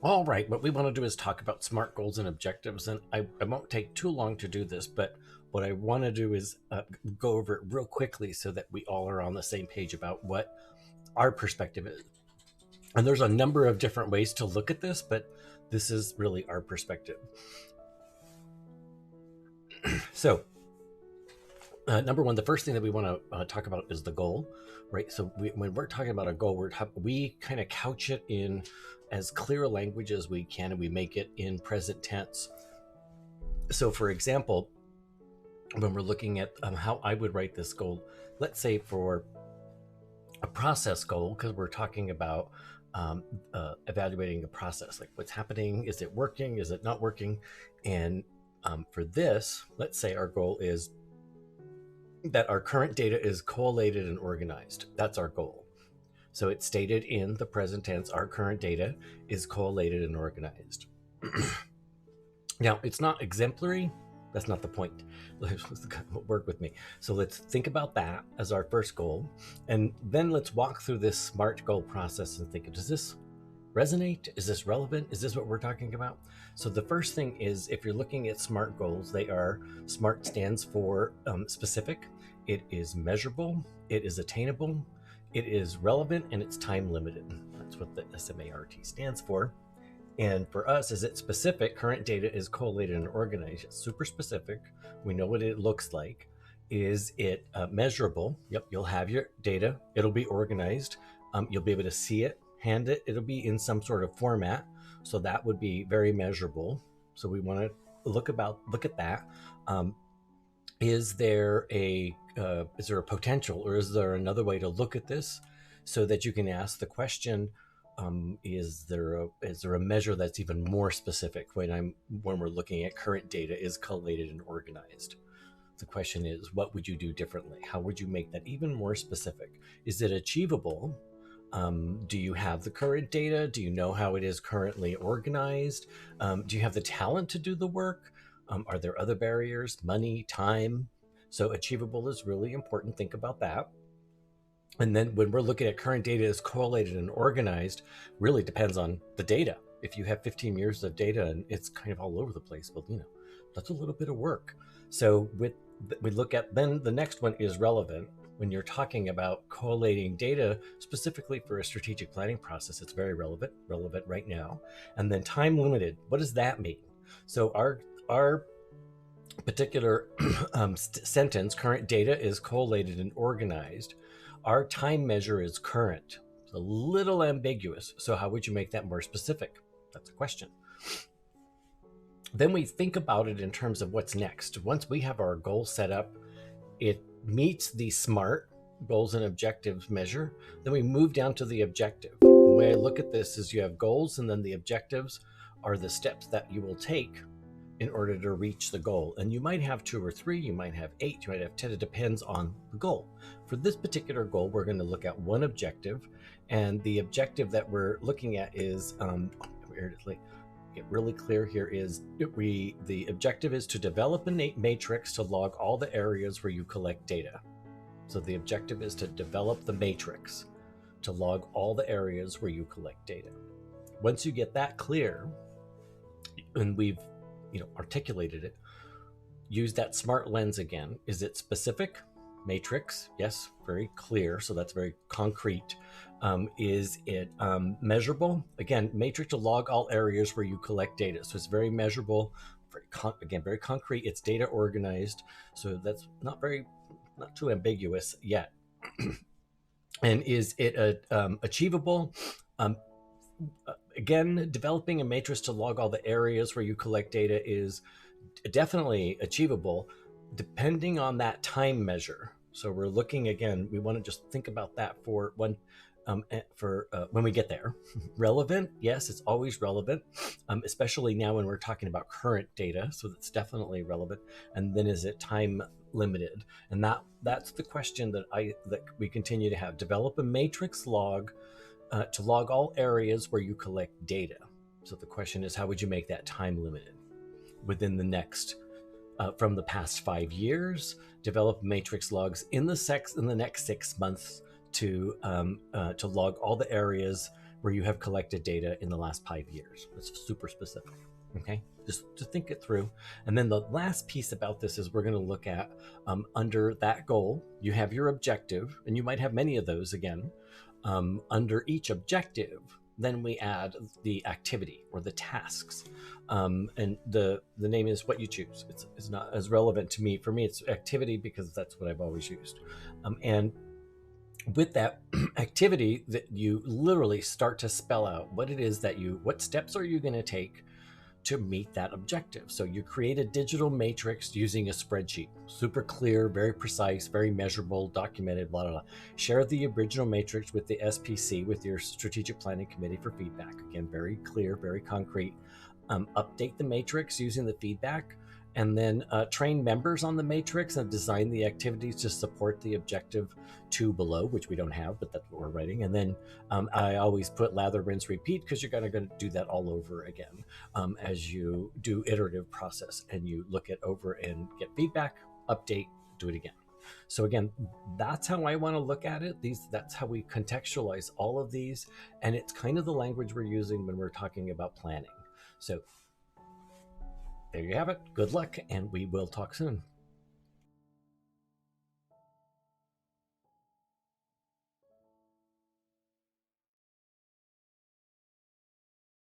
All right, what we want to do is talk about SMART goals and objectives, and I won't take too long to do this, but what I want to do is go over it real quickly so that we all are on the same page about what our perspective is. And there's a number of different ways to look at this, but this is really our perspective. So, number one, the first thing that we want to talk about is the goal, right? So when we're talking about a goal, we kind of couch it in as clear language as we can, and we make it in present tense. So for example, when we're looking at how I would write this goal, let's say for a process goal, because we're talking about evaluating a process, like what's happening, is it working, is it not working? And for this, let's say our goal is that our current data is collated and organized. That's our goal. So it's stated in the present tense, our current data is collated and organized. Now, it's not exemplary. That's not the point. Work with me. So let's think about that as our first goal. And then let's walk through this SMART goal process and think, does this resonate? Is this relevant? Is this what we're talking about? So the first thing is, if you're looking at SMART goals, they are, SMART stands for specific, it is measurable, it is attainable, it is relevant, and it's time limited. That's what the SMART stands for. And for us, is it specific? Current data is collated and organized. It's super specific. We know what it looks like. Is it measurable? Yep, you'll have your data. It'll be organized. You'll be able to see it, hand it. It'll be in some sort of format. So that would be very measurable. So we want to look at that. Is there a potential, or is there another way to look at this so that you can ask the question, is there a measure that's even more specific when we're looking at current data is collated and organized? The question is, what would you do differently? How would you make that even more specific? Is it achievable? Do you have the current data? Do you know how it is currently organized? Do you have the talent to do the work? Are there other barriers? Money, time? So achievable is really important. Think about that. And then when we're looking at current data is collated and organized, really depends on the data. If you have 15 years of data and it's kind of all over the place, well, that's a little bit of work. So we look at, then the next one is relevant. When you're talking about collating data specifically for a strategic planning process, it's very relevant right now. And then time limited, what does that mean? So our particular sentence, current data is collated and organized. Our time measure is current. It's a little ambiguous. So how would you make that more specific? That's a question. Then we think about it in terms of what's next. Once we have our goal set up, it meets the SMART goals and objectives measure. Then we move down to the objective. The way I look at this is you have goals, and then the objectives are the steps that you will take in order to reach the goal. And you might have 2 or 3, you might have 8, you might have 10. It depends on the goal. For this particular goal, we're going to look at one objective, and the objective that we're looking at is, get really clear here, is the objective is to develop a matrix to log all the areas where you collect data. So the objective is to develop the matrix to log all the areas where you collect data. Once you get that clear, and we've articulated it, use that SMART lens again. Is it specific? Matrix, yes, very clear. So that's very concrete. Is it measurable? Again, matrix to log all areas where you collect data. So it's very measurable, very concrete. It's data organized. So that's not too ambiguous yet. And is it achievable? Again, developing a matrix to log all the areas where you collect data is definitely achievable, depending on that time measure. So we're looking, again, we want to just think about that for when we get there. Relevant, yes, it's always relevant, especially now when we're talking about current data. So that's definitely relevant. And then is it time limited? And that's the question that we continue to have. Develop a matrix log to log all areas where you collect data. So the question is, how would you make that time limited? Within the next, from the past 5 years, develop matrix logs in the next 6 months to log all the areas where you have collected data in the last 5 years. It's super specific. Okay, just to think it through. And then the last piece about this is we're going to look at under that goal, you have your objective, and you might have many of those again. Under each objective, then we add the activity or the tasks. And the name is what you choose. It's not as relevant to me. For me, it's activity because that's what I've always used. And with that activity, that you literally start to spell out what it is that what steps are you going to take to meet that objective. So you create a digital matrix using a spreadsheet, super clear, very precise, very measurable, documented, blah, blah, blah. Share the original matrix with the SPC, with your strategic planning committee for feedback. Again, very clear, very concrete. Update the matrix using the feedback, and then train members on the matrix and design the activities to support the objective 2 below, which we don't have, but that's what we're writing. And then I always put lather, rinse, repeat, because you're going to do that all over again as you do iterative process and you look it over and get feedback, update, do it again. So again, that's how I want to look at it. That's how we contextualize all of these. And it's kind of the language we're using when we're talking about planning. So there you have it. Good luck, and we will talk soon.